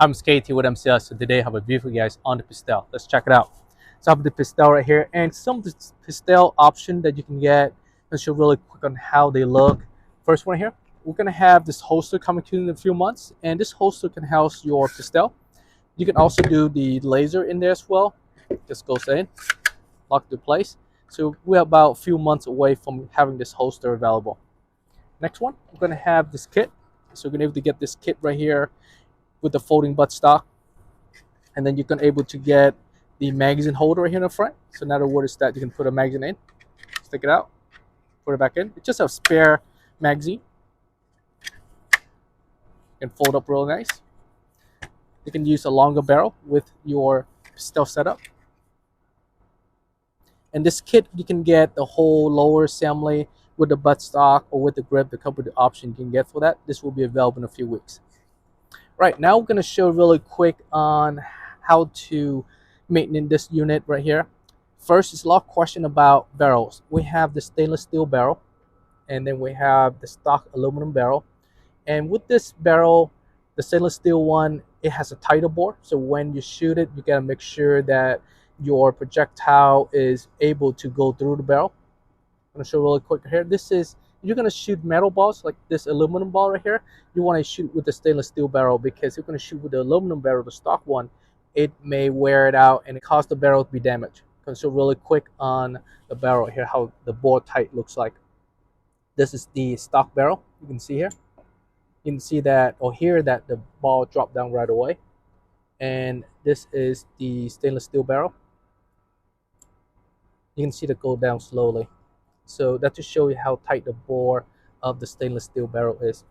I'm Skaty with MCS, so today I have a review for you guys on the Pistelle. Let's check it out. So I have the Pistelle right here, and some of the Pistelle option that you can get. Let's show really quick on how they look. First one here, we're gonna have this holster coming to you in a few months, and this holster can house your Pistelle. You can also do the laser in there as well. Just goes in, lock into place. So we're about a few months away from having this holster available. Next one, we're gonna have this kit. So we're gonna be able to get this kit right here with the folding buttstock, and then you can able to get the magazine holder right here in the front. So in other words, that you can put a magazine in, stick it out, put it back in. It's just a spare magazine. You can fold up real nice. You can use a longer barrel with your Pistelle setup. And this kit, you can get the whole lower assembly with the buttstock or with the grip, the couple of options you can get for that. This will be available in a few weeks. Right now, we're going to show really quick on how to maintain this unit right here. First, it's a lot of question about barrels. We have the stainless steel barrel, and then we have the stock aluminum barrel. And with this barrel, the stainless steel one, it has a tighter bore. So when you shoot it, you got to make sure that your projectile is able to go through the barrel. I'm going to show really quick here. This is, you're going to shoot metal balls like this aluminum ball right here. You want to shoot with the stainless steel barrel, because you're going to shoot with the aluminum barrel, the stock one, it may wear it out and it cause the barrel to be damaged. I'm going to show really quick on the barrel here how the bore tight looks like. This is the stock barrel. You can see here. You can see that or hear that the ball dropped down right away. And this is the stainless steel barrel. You can see it go down slowly. So that to show you how tight the bore of the stainless steel barrel is.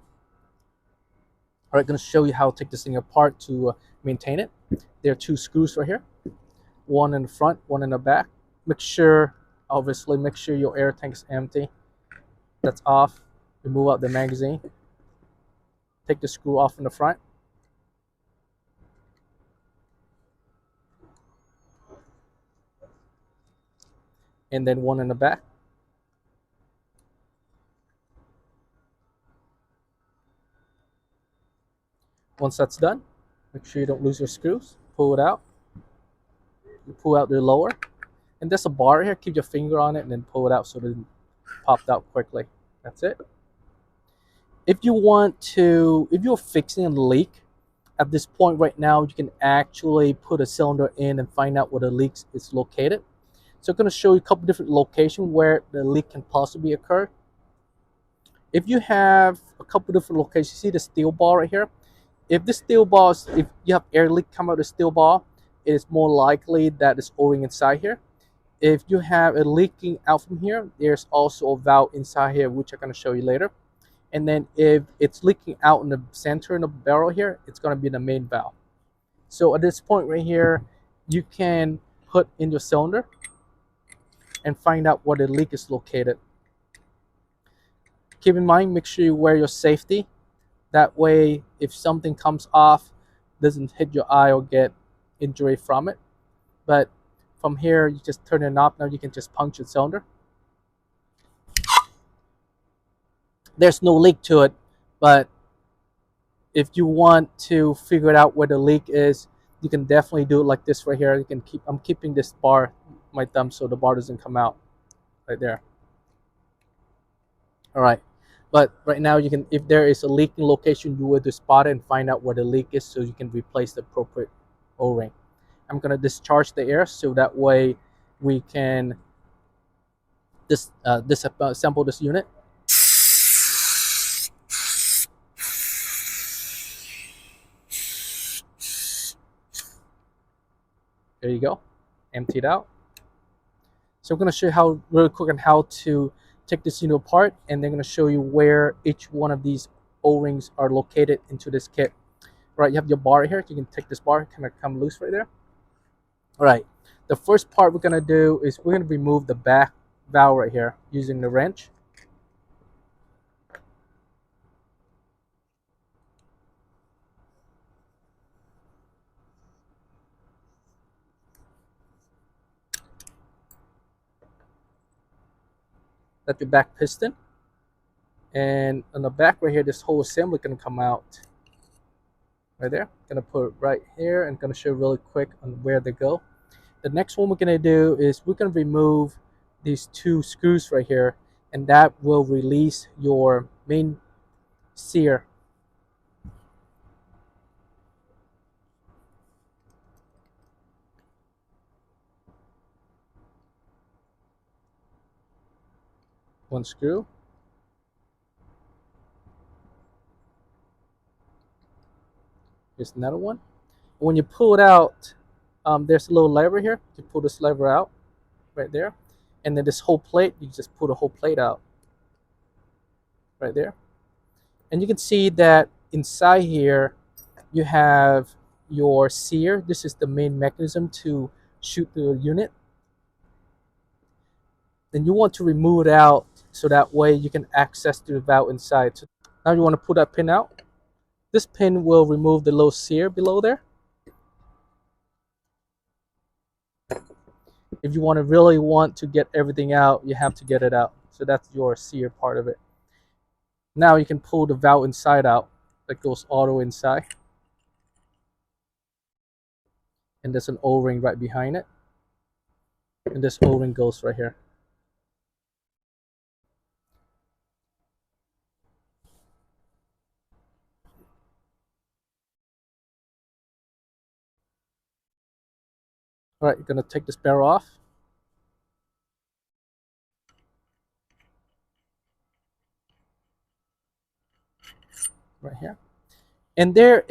All right, going to show you how to take this thing apart to maintain it. There are two screws right here, one in the front, one in the back. Make sure your air tank is empty. That's off. Remove out the magazine. Take the screw off in the front. And then one in the back. Once that's done, make sure you don't lose your screws. Pull it out. You pull out the lower. And there's a bar here. Keep your finger on it and then pull it out so it doesn't pop out quickly. That's it. If you're fixing a leak, at this point right now, you can actually put a cylinder in and find out where the leak is located. So I'm going to show you a couple different locations where the leak can possibly occur. If you have a couple different locations, see the steel ball right here? If you have air leak come out of the steel ball, it is more likely that it's O-ring inside here. If you have a leaking out from here, there's also a valve inside here, which I'm going to show you later. And then if it's leaking out in the center in the barrel here, it's going to be the main valve. So at this point right here, you can put in your cylinder and find out where the leak is located. Keep in mind, make sure you wear your safety. That way, if something comes off, doesn't hit your eye or get injury from it. But from here, you just turn the knob. Now you can just puncture the cylinder. There's no leak to it, but if you want to figure out where the leak is, you can definitely do it like this right here. I'm keeping this bar, my thumb, so the bar doesn't come out right there. All right. But right now, if there is a leaking location, you will spot it and find out where the leak is so you can replace the appropriate O-ring. I'm going to discharge the air so that way we can disassemble this unit. There you go. Empty it out. So I'm going to show you really quick on how to take this unit apart, and they're going to show you where each one of these O-rings are located into this kit. All right, you have your bar here. You can take this bar, kind of come loose right there. All right, the first part we're going to do is we're going to remove the back valve right here using the wrench. That's your back piston. And on the back right here, this whole assembly can come out. right there. Gonna put it right here and gonna show really quick on where they go. The next one we're gonna do is we're gonna remove these two screws right here, and that will release your main sear. One screw. Here's another one. When you pull it out, there's a little lever here. You pull this lever out right there, and then this whole plate, you just pull the whole plate out right there. And you can see that inside here you have your sear. This is the main mechanism to shoot the unit. Then you want to remove it out so that way you can access the valve inside. So now you want to pull that pin out. This pin will remove the little sear below there. If you really want to get everything out, you have to get it out. So that's your sear part of it. Now you can pull the valve inside out. That goes all the way inside. And there's an O-ring right behind it. And this O-ring goes right here. All right, you're gonna take this barrel off. Right here. And there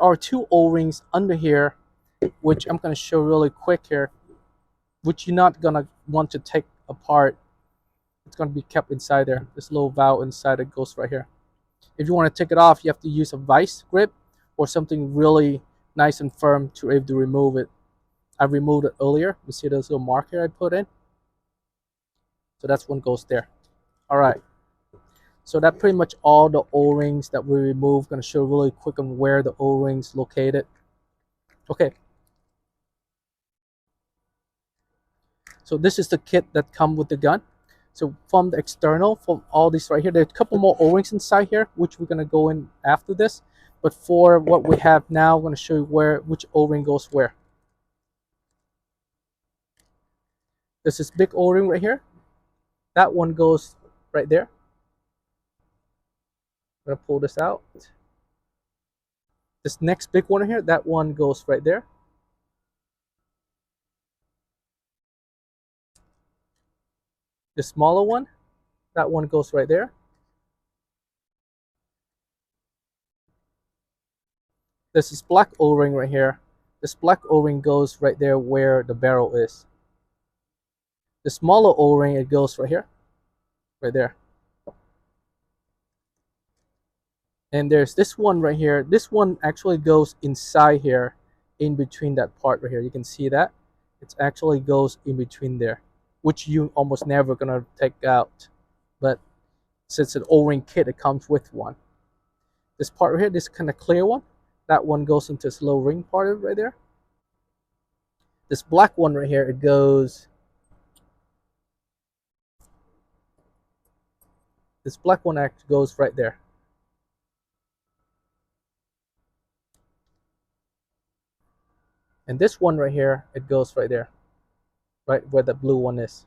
are two O-rings under here, which I'm gonna show really quick here, which you're not gonna want to take apart. It's gonna be kept inside there. This little valve inside it goes right here. If you want to take it off, you have to use a vice grip or something really nice and firm to be able to remove it. I removed it earlier. You see this little mark here I put in? So that's one goes there. All right. So that's pretty much all the O-rings that we removed. Going to show really quick on where the O-rings located. Okay. So this is the kit that comes with the gun. So from the external, from all these right here, there's a couple more O-rings inside here, which we're going to go in after this. But for what we have now, I'm going to show you which O-ring goes where. There's this big O-ring right here. That one goes right there. I'm going to pull this out. This next big one here, that one goes right there. The smaller one, that one goes right there. There's this black O-ring right here. This black O-ring goes right there where the barrel is. The smaller O-ring, it goes right here, right there. And there's this one right here. This one actually goes inside here, in between that part right here. You can see that. It actually goes in between there, which you almost never gonna take out. But since it's an O-ring kit, it comes with one. This part right here, this kind of clear one, that one goes into this little ring part of it right there. This black one right here, it goes. This black one actually goes right there. And this one right here, it goes right there, right where the blue one is.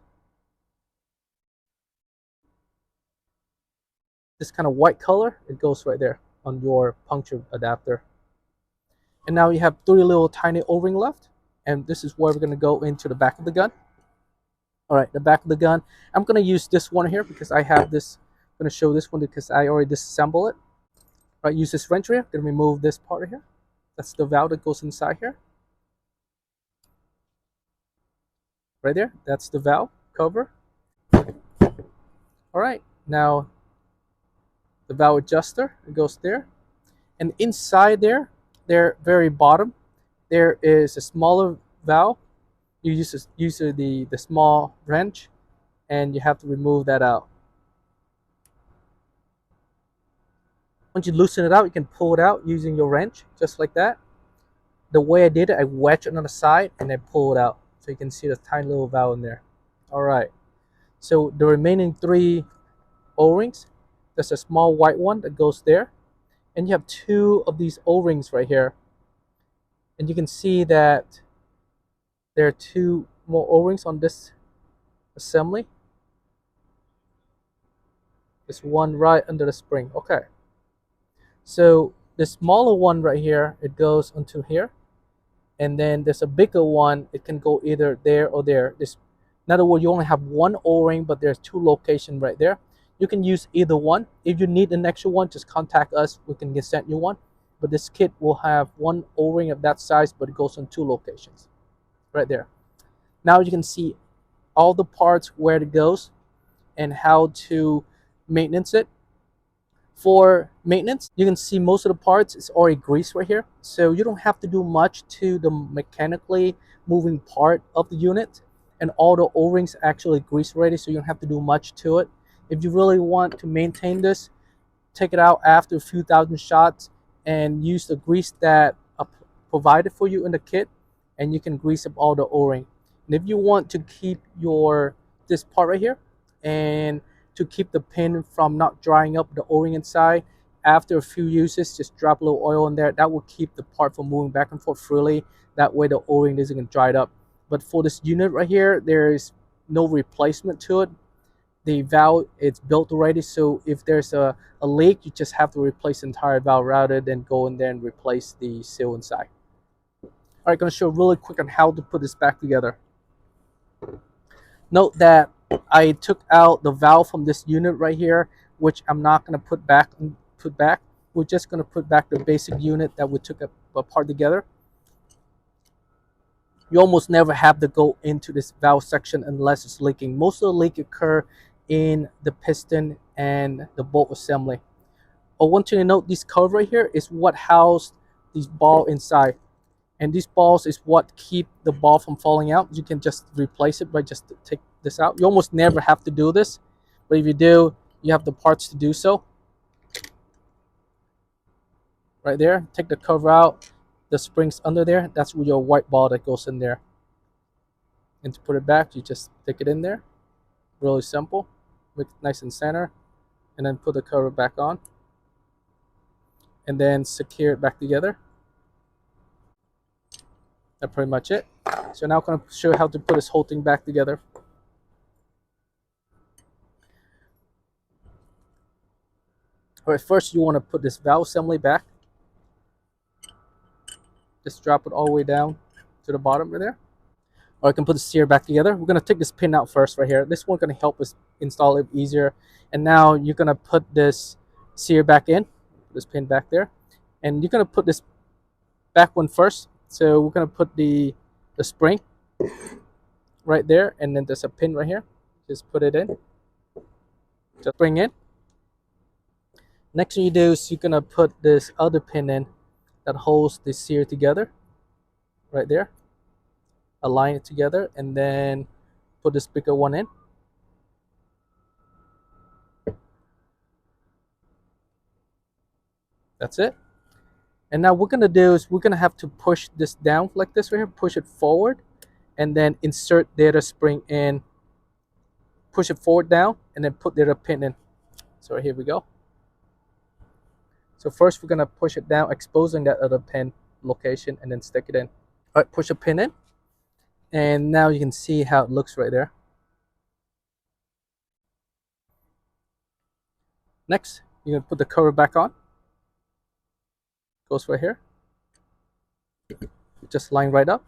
This kind of white color, it goes right there on your puncture adapter. And now you have 3 little tiny O-ring left. And this is where we're going to go into the back of the gun. All right, the back of the gun. I'm going to use this one here because I have this. I'm going to show this one because I already disassembled it. All right, use this wrench here. I'm going to remove this part right here. That's the valve that goes inside here. Right there, that's the valve cover. All right, now the valve adjuster, it goes there. And inside there, very bottom, there is a smaller valve. You use the small wrench, and you have to remove that out. Once you loosen it out, you can pull it out using your wrench, just like that. The way I did it, I wedged it on the side and I pull it out. So you can see the tiny little valve in there. All right. So the remaining 3 O-rings, there's a small white one that goes there. and you have two of these O-rings right here, and you can see that there are two more O-rings on this assembly. There's one right under the spring. Okay, so the smaller one right here, it goes onto here, and then there's a bigger one. It can go either there or there. In other words, you only have one O-ring, but there's two locations right there. You can use either one. If you need an extra one, just contact us. We can send you one. But this kit will have one O-ring of that size, but it goes on two locations right there. Now you can see all the parts, where it goes, and how to maintenance it. For maintenance, you can see most of the parts is already greased right here, so you don't have to do much to the mechanically moving part of the unit, and all the O-rings actually grease ready, so you don't have to do much to it. If you really want to maintain this, take it out after a few thousand shots and use the grease that provided for you in the kit, and you can grease up all the O-ring. And if you want to keep this part right here, and to keep the pin from not drying up the O-ring inside, after a few uses, just drop a little oil in there. That will keep the part from moving back and forth freely. That way the O-ring doesn't get dried up. But for this unit right here, there is no replacement to it. The valve, it's built already, so if there's a leak, you just have to replace the entire valve rather than go in there and replace the seal inside. All right, going to show really quick on how to put this back together. Note that I took out the valve from this unit right here, which I'm not going to put back. We're just going to put back the basic unit that we took apart together. You almost never have to go into this valve section unless it's leaking. Most of the leak occur in the piston and the bolt assembly. I want you to note this cover right here is what housed these balls inside. And these balls is what keep the ball from falling out. You can just replace it by just take this out. You almost never have to do this, but if you do, you have the parts to do so. Right there, take the cover out, the springs under there, that's your white ball that goes in there. And to put it back, you just stick it in there. Really simple. Make it nice and center, and then put the cover back on, and then secure it back together. That's pretty much it. So now I'm going to show you how to put this whole thing back together. Alright, first you want to put this valve assembly back. Just drop it all the way down to the bottom right there. Or I can put the sear back together. We're going to take this pin out first right here. This one's going to help us install it easier. And now you're going to put this sear back in. This pin back there. And you're going to put this back one first. So we're going to put the spring right there. And then there's a pin right here. Just put it in. Just bring in. Next thing you do is you're going to put this other pin in that holds the sear together. Right there. Align it together and then put this bigger one in. That's it. And now what we're gonna do is we're gonna have to push this down like this right here, push it forward, and then insert the other spring in, push it forward down, and then put the other pin in. So here we go. So first we're gonna push it down, exposing that other pin location, and then stick it in. All right, push a pin in. And now you can see how it looks right there. Next, you're going to put the cover back on. Goes right here. Just line right up.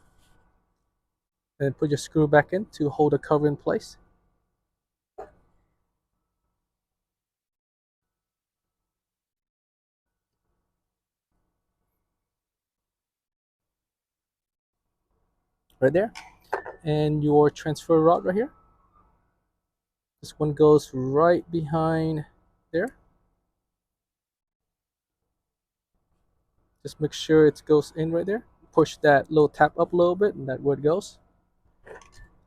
And then put your screw back in to hold the cover in place. Right there. And your transfer rod right here. This one goes right behind there. Just make sure it goes in right there. Push that little tab up a little bit, and that's where it goes.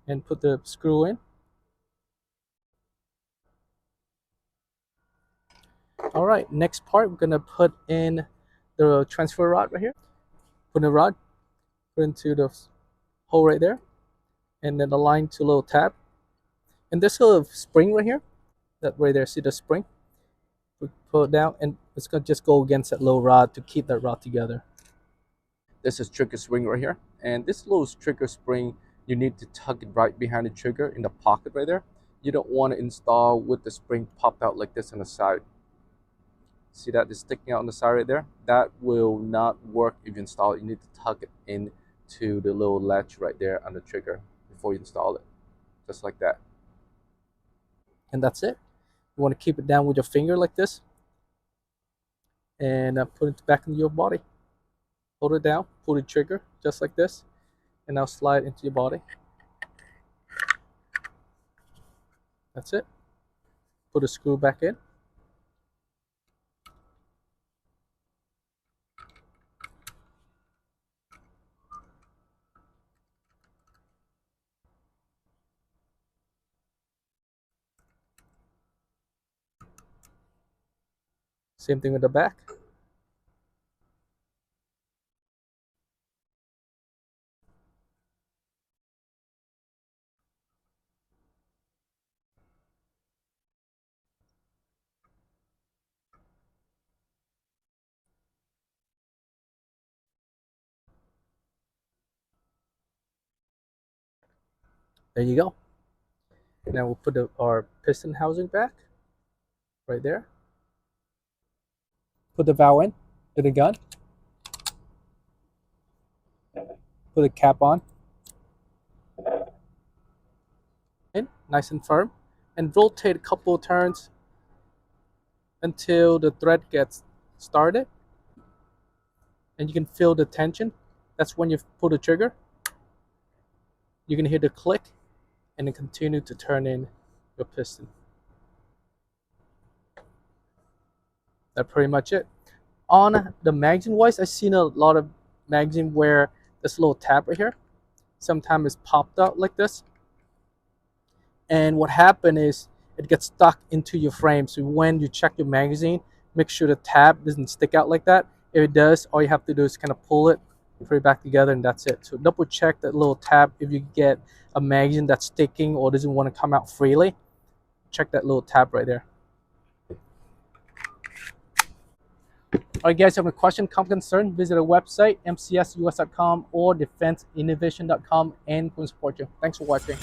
And put the screw in. All right, next part, we're gonna put in the transfer rod right here. Put the rod, put into the hole right there, and then align to a little tab. And this little spring right here, that right there, see the spring? We pull it down, and It's gonna just go against that little rod to keep that rod together. This is trigger spring right here, and this little trigger spring, you need to tuck it right behind the trigger in the pocket right there. You don't want to install with the spring popped out like this on the side. See that is sticking out on the side right there? That will not work if you install it. You need to tuck it in to the little latch right there on the trigger before you install it, just like that. And that's it. You want to keep it down with your finger like this, and put it back into your body. Hold it down, pull the trigger just like this, and now slide into your body. That's it. Put a screw back in. Same thing with the back. There you go. Now we'll put our piston housing back right there. Put the valve in to the gun. Put the cap on. In nice and firm, and rotate a couple of turns until the thread gets started, and you can feel the tension. That's when you pull the trigger. You can hear the click, and then continue to turn in your piston. That's pretty much it. On the magazine wise, I've seen a lot of magazine where this little tab right here sometimes is popped out like this, and what happened is it gets stuck into your frame. So when you check your magazine, make sure the tab doesn't stick out like that. If it does, all you have to do is kind of pull it, put it back together, and that's it. So double check that little tab. If you get a magazine that's sticking or doesn't want to come out freely, check that little tab right there. All right, guys, if you have a question, comment, concern, visit our website, mcsus.com or defenseinnovation.com, and we can support you. Thanks for watching.